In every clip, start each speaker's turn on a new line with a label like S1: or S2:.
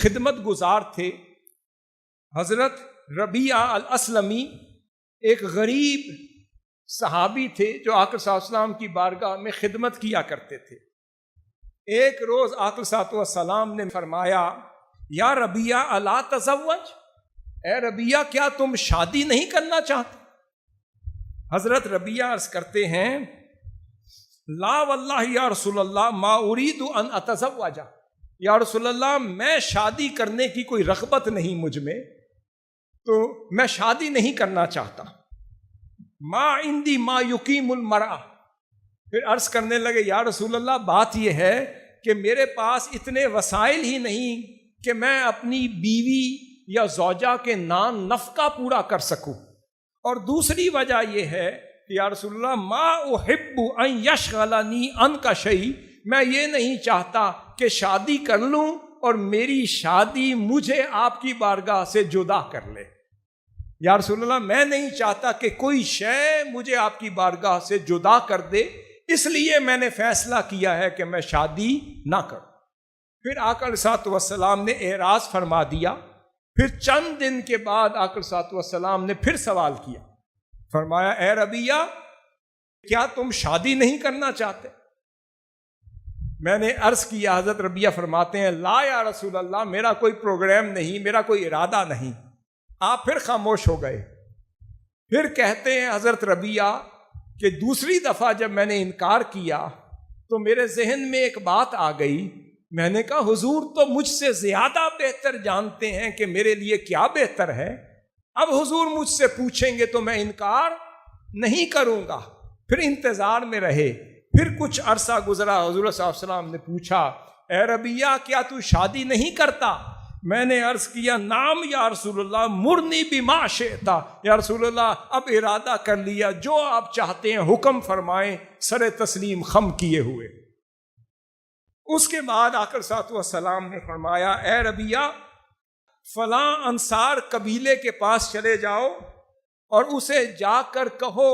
S1: خدمت گزار تھے. حضرت ربیعہ الاسلمی ایک غریب صحابی تھے جو آقا صلی اللہ علیہ وسلم کی بارگاہ میں خدمت کیا کرتے تھے. ایک روز آقا صلی اللہ علیہ وسلم نے فرمایا یا ربیعہ الا تزوج، اے ربیعہ کیا تم شادی نہیں کرنا چاہتے؟ حضرت ربیعہ عرض کرتے ہیں لا واللہ یا رسول اللہ ما اريد ان اتزوج، یا رسول اللہ میں شادی کرنے کی کوئی رغبت نہیں مجھ میں، تو میں شادی نہیں کرنا چاہتا. ما عندي ما يقيم المرأة. پھر عرض کرنے لگے یا رسول اللہ بات یہ ہے کہ میرے پاس اتنے وسائل ہی نہیں کہ میں اپنی بیوی یا زوجہ کے نان نفقہ پورا کر سکوں، اور دوسری وجہ یہ ہے کہ یا رسول اللہ ما احب ان یشغلنی عنک شیء، میں یہ نہیں چاہتا کہ شادی کر لوں اور میری شادی مجھے آپ کی بارگاہ سے جدا کر لے. یا رسول اللہ میں نہیں چاہتا کہ کوئی شے مجھے آپ کی بارگاہ سے جدا کر دے، اس لیے میں نے فیصلہ کیا ہے کہ میں شادی نہ کروں. پھر آقا علیہ الصلوۃ والسلام نے اعراض فرما دیا. پھر چند دن کے بعد آقا علیہ الصلوۃ والسلام نے پھر سوال کیا، فرمایا اے ربیعہ کیا تم شادی نہیں کرنا چاہتے؟ میں نے عرض کیا، حضرت ربیعہ فرماتے ہیں لا یا رسول اللہ میرا کوئی پروگرام نہیں، میرا کوئی ارادہ نہیں. آپ پھر خاموش ہو گئے. پھر کہتے ہیں حضرت ربیعہ کہ دوسری دفعہ جب میں نے انکار کیا تو میرے ذہن میں ایک بات آ گئی. میں نے کہا حضور تو مجھ سے زیادہ بہتر جانتے ہیں کہ میرے لیے کیا بہتر ہے، اب حضور مجھ سے پوچھیں گے تو میں انکار نہیں کروں گا. پھر انتظار میں رہے. پھر کچھ عرصہ گزرا، حضور صلی اللہ علیہ وسلم نے پوچھا اے ربیعہ کیا تو شادی نہیں کرتا؟ میں نے عرض کیا نام یا رسول اللہ مرنی بما شئت، یا رسول اللہ اب ارادہ کر لیا، جو آپ چاہتے ہیں حکم فرمائیں، سر تسلیم خم کیے ہوئے. اس کے بعد آقا صلی اللہ علیہ وسلم نے فرمایا اے ربیعہ فلاں انصار قبیلے کے پاس چلے جاؤ اور اسے جا کر کہو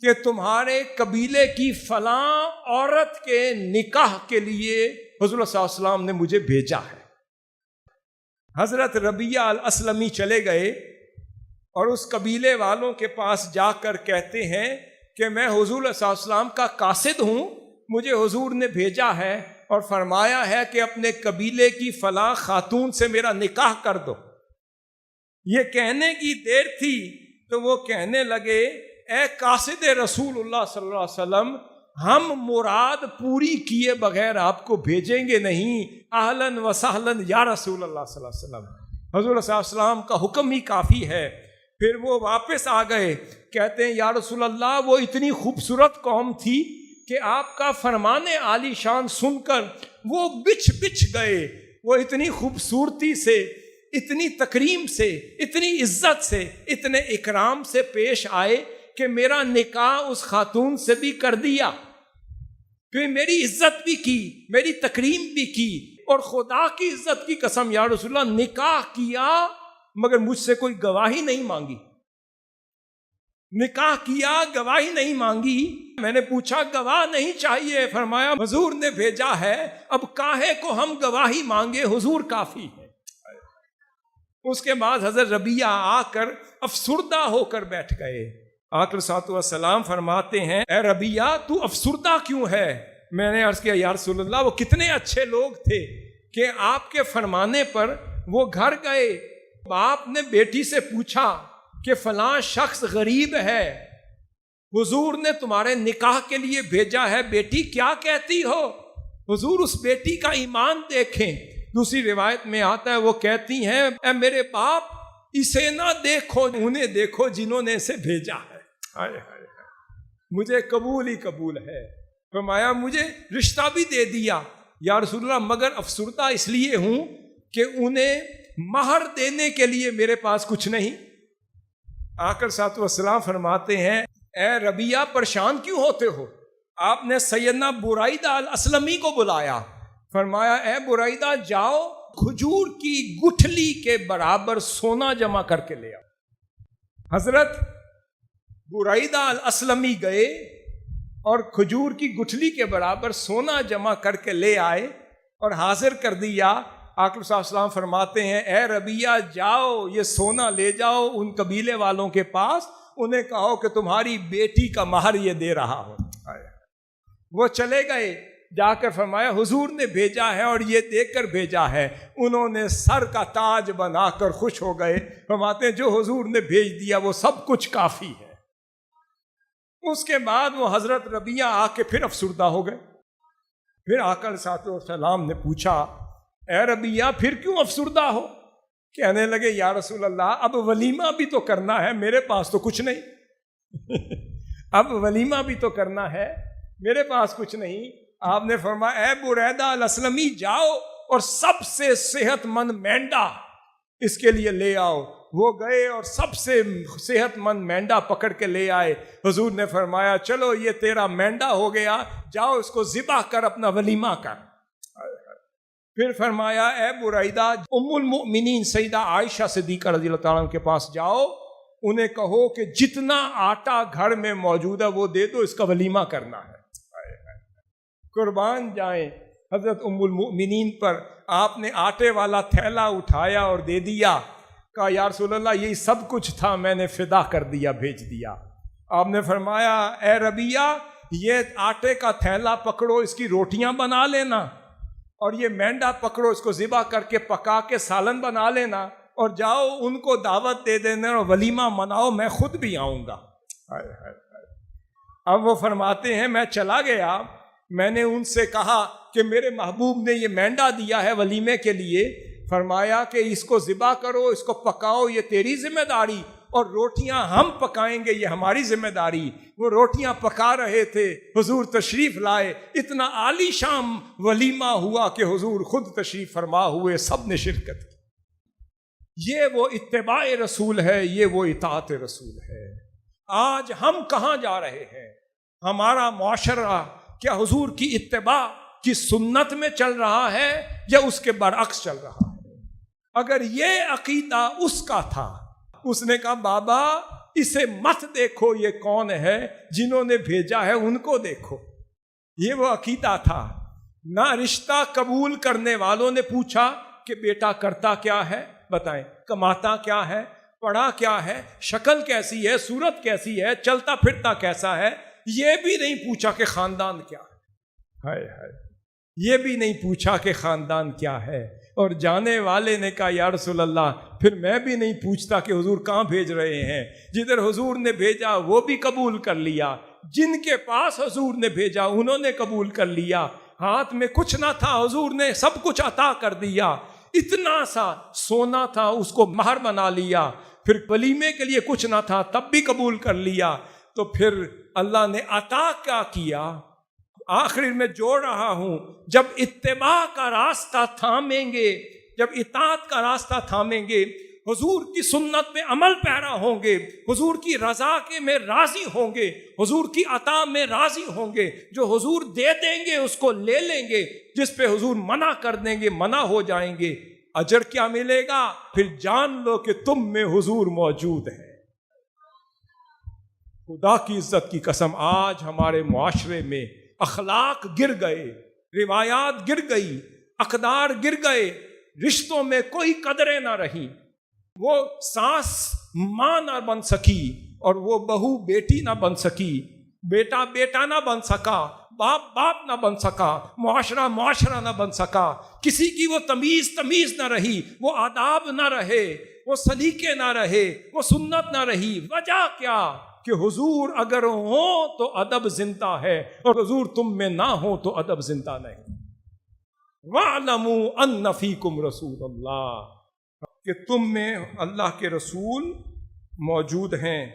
S1: کہ تمہارے قبیلے کی فلاں عورت کے نکاح کے لیے حضور صلی اللہ علیہ وسلم نے مجھے بھیجا ہے. حضرت ربیعہ الاسلمی چلے گئے اور اس قبیلے والوں کے پاس جا کر کہتے ہیں کہ میں حضور صلی اللہ علیہ وسلم کا قاصد ہوں، مجھے حضور نے بھیجا ہے اور فرمایا ہے کہ اپنے قبیلے کی فلاں خاتون سے میرا نکاح کر دو. یہ کہنے کی دیر تھی تو وہ کہنے لگے اے قاصد رسول اللہ صلی اللہ علیہ وسلم ہم مراد پوری کیے بغیر آپ کو بھیجیں گے نہیں. اہلاً و سہلاً یا رسول اللہ صلی اللہ علیہ وسلم، حضور صلی اللہ علیہ وسلم کا حکم ہی کافی ہے. پھر وہ واپس آ گئے، کہتے ہیں یا رسول اللہ وہ اتنی خوبصورت قوم تھی کہ آپ کا فرمان عالی شان سن کر وہ بچھ گئے. وہ اتنی خوبصورتی سے، اتنی تکریم سے، اتنی عزت سے، اتنے اکرام سے پیش آئے کہ میرا نکاح اس خاتون سے بھی کر دیا، کہ میری عزت بھی کی، میری تکریم بھی کی، اور خدا کی عزت کی قسم یا رسول اللہ نکاح کیا مگر مجھ سے کوئی گواہی نہیں مانگی. نکاح کیا گواہی نہیں مانگی. میں نے پوچھا گواہ نہیں چاہیے؟ فرمایا حضور نے بھیجا ہے، اب کاہے کو ہم گواہی مانگے، حضور کافی ہے. اس کے بعد حضرت ربیعہ آ کر افسردہ ہو کر بیٹھ گئے. آقا صلی اللہ علیہ وسلم فرماتے ہیں اے ربیعہ تو افسردہ کیوں ہے؟ میں نے عرض کیا یا رسول اللہ وہ کتنے اچھے لوگ تھے کہ آپ کے فرمانے پر وہ گھر گئے. باپ نے بیٹی سے پوچھا کہ فلاں شخص غریب ہے، حضور نے تمہارے نکاح کے لیے بھیجا ہے، بیٹی کیا کہتی ہو؟ حضور اس بیٹی کا ایمان دیکھیں. دوسری روایت میں آتا ہے وہ کہتی ہیں اے میرے باپ اسے نہ دیکھو، انہیں دیکھو جنہوں نے اسے بھیجا ہے. مجھے قبول ہی قبول ہے. فرمایا مجھے رشتہ بھی دے دیا یا رسول اللہ، مگر افسردہ اس لیے ہوں کہ انہیں مہر دینے کے لیے میرے پاس کچھ نہیں. آقا صلی اللہ علیہ وسلم فرماتے ہیں اے ربیعہ پریشان کیوں ہوتے ہو؟ آپ نے سیدنا برائدہ الاسلمی کو بلایا، فرمایا اے برائدہ جاؤ کھجور کی گٹھلی کے برابر سونا جمع کر کے لے آؤ. حضرت برائدہ الاسلمی گئے اور کھجور کی گٹھلی کے برابر سونا جمع کر کے لے آئے اور حاضر کر دیا. آقا صلی اللہ علیہ وسلم فرماتے ہیں اے ربیہ جاؤ یہ سونا لے جاؤ ان قبیلے والوں کے پاس، انہیں کہو کہ تمہاری بیٹی کا مہر یہ دے رہا ہوں۔ وہ چلے گئے، جا کر فرمایا حضور نے بھیجا ہے اور یہ دے کر بھیجا ہے۔ انہوں نے سر کا تاج بنا کر خوش ہو گئے، فرماتے ہیں جو حضور نے بھیج دیا وہ سب کچھ کافی ہے۔ اس کے بعد وہ حضرت ربیہ آ کے پھر افسردہ ہو گئے۔ پھر آقا علیہ السلام نے پوچھا اے ربیہ پھر کیوں افسردہ ہو؟ کہنے لگے یا رسول اللہ اب ولیمہ بھی تو کرنا ہے، میرے پاس تو کچھ نہیں اب ولیمہ بھی تو کرنا ہے، میرے پاس کچھ نہیں۔ آپ نے فرمایا اے بریدہ الاسلمی جاؤ اور سب سے صحت مند مینڈا اس کے لیے لے آؤ۔ وہ گئے اور سب سے صحت مند مینڈا پکڑ کے لے آئے۔ حضور نے فرمایا چلو یہ تیرا مینڈا ہو گیا، جاؤ اس کو ذبح کر اپنا ولیمہ کر۔ پھر فرمایا اے بریدہ ام المؤمنین سیدہ عائشہ صدیقہ رضی اللہ تعالیٰ عنہ کے پاس جاؤ، انہیں کہو کہ جتنا آٹا گھر میں موجود ہے وہ دے دو، اس کا ولیمہ کرنا ہے۔ قربان جائیں حضرت ام المؤمنین پر، آپ نے آٹے والا تھیلا اٹھایا اور دے دیا، کہا یا رسول اللہ یہی سب کچھ تھا، میں نے فدا کر دیا، بھیج دیا۔ آپ نے فرمایا اے ربیہ یہ آٹے کا تھیلا پکڑو، اس کی روٹیاں بنا لینا، اور یہ مینڈا پکڑو، اس کو ذبح کر کے پکا کے سالن بنا لینا، اور جاؤ ان کو دعوت دے دینا اور ولیمہ مناؤ، میں خود بھی آؤں گا۔ اب وہ فرماتے ہیں میں چلا گیا، میں نے ان سے کہا کہ میرے محبوب نے یہ مینڈا دیا ہے ولیمے کے لیے، فرمایا کہ اس کو ذبح کرو، اس کو پکاؤ، یہ تیری ذمہ داری، اور روٹیاں ہم پکائیں گے، یہ ہماری ذمہ داری۔ وہ روٹیاں پکا رہے تھے، حضور تشریف لائے، اتنا عالی شان ولیمہ ہوا کہ حضور خود تشریف فرما ہوئے، سب نے شرکت کی۔ یہ وہ اتباع رسول ہے، یہ وہ اطاعت رسول ہے۔ آج ہم کہاں جا رہے ہیں؟ ہمارا معاشرہ کیا حضور کی اتباع کی سنت میں چل رہا ہے یا اس کے برعکس چل رہا ہے؟ اگر یہ عقیدہ اس کا تھا، اس نے کہا بابا اسے مت دیکھو یہ کون ہے، جنہوں نے بھیجا ہے ان کو دیکھو۔ یہ وہ عقیدہ تھا۔ نہ رشتہ قبول کرنے والوں نے پوچھا کہ بیٹا کرتا کیا ہے، بتائیں، کماتا کیا ہے، پڑھا کیا ہے، شکل کیسی ہے، صورت کیسی ہے، چلتا پھرتا کیسا ہے، یہ بھی نہیں پوچھا کہ خاندان کیا ہے۔ ہائے ہائے، یہ بھی نہیں پوچھا کہ خاندان کیا ہے۔ اور جانے والے نے کہا یا رسول اللہ پھر میں بھی نہیں پوچھتا کہ حضور کہاں بھیج رہے ہیں، جدھر حضور نے بھیجا وہ بھی قبول کر لیا، جن کے پاس حضور نے بھیجا انہوں نے قبول کر لیا۔ ہاتھ میں کچھ نہ تھا، حضور نے سب کچھ عطا کر دیا، اتنا سا سونا تھا اس کو مہر بنا لیا، پھر ولیمے کے لیے کچھ نہ تھا تب بھی قبول کر لیا۔ تو پھر اللہ نے عطا کیا کیا؟ آخر میں جوڑ رہا ہوں، جب اتباع کا راستہ تھامیں گے، جب اطاعت کا راستہ تھامیں گے، حضور کی سنت میں عمل پیرا ہوں گے، حضور کی رضا کے میں راضی ہوں گے، حضور کی عطا میں راضی ہوں گے، جو حضور دے دیں گے اس کو لے لیں گے، جس پہ حضور منع کر دیں گے منع ہو جائیں گے۔ اجر کیا ملے گا؟ پھر جان لو کہ تم میں حضور موجود ہے۔ خدا کی عزت کی قسم آج ہمارے معاشرے میں اخلاق گر گئے، روایات گر گئی، اقدار گر گئے، رشتوں میں کوئی قدریں نہ رہی۔ وہ ساس ماں نہ بن سکی اور وہ بہو بیٹی نہ بن سکی، بیٹا بیٹا نہ بن سکا، باپ باپ نہ بن سکا، معاشرہ معاشرہ نہ بن سکا، کسی کی وہ تمیز نہ رہی، وہ آداب نہ رہے، وہ سلیقے نہ رہے، وہ سنت نہ رہی۔ وجہ کیا؟ کہ حضور اگر ہوں تو ادب زندہ ہے، اور حضور تم میں نہ ہو تو ادب زندہ نہیں۔ وَاعْلَمُوا أَنَّ فِيكُمْ رَسُولَ اللَّهِ، کہ تم میں اللہ کے رسول موجود ہیں۔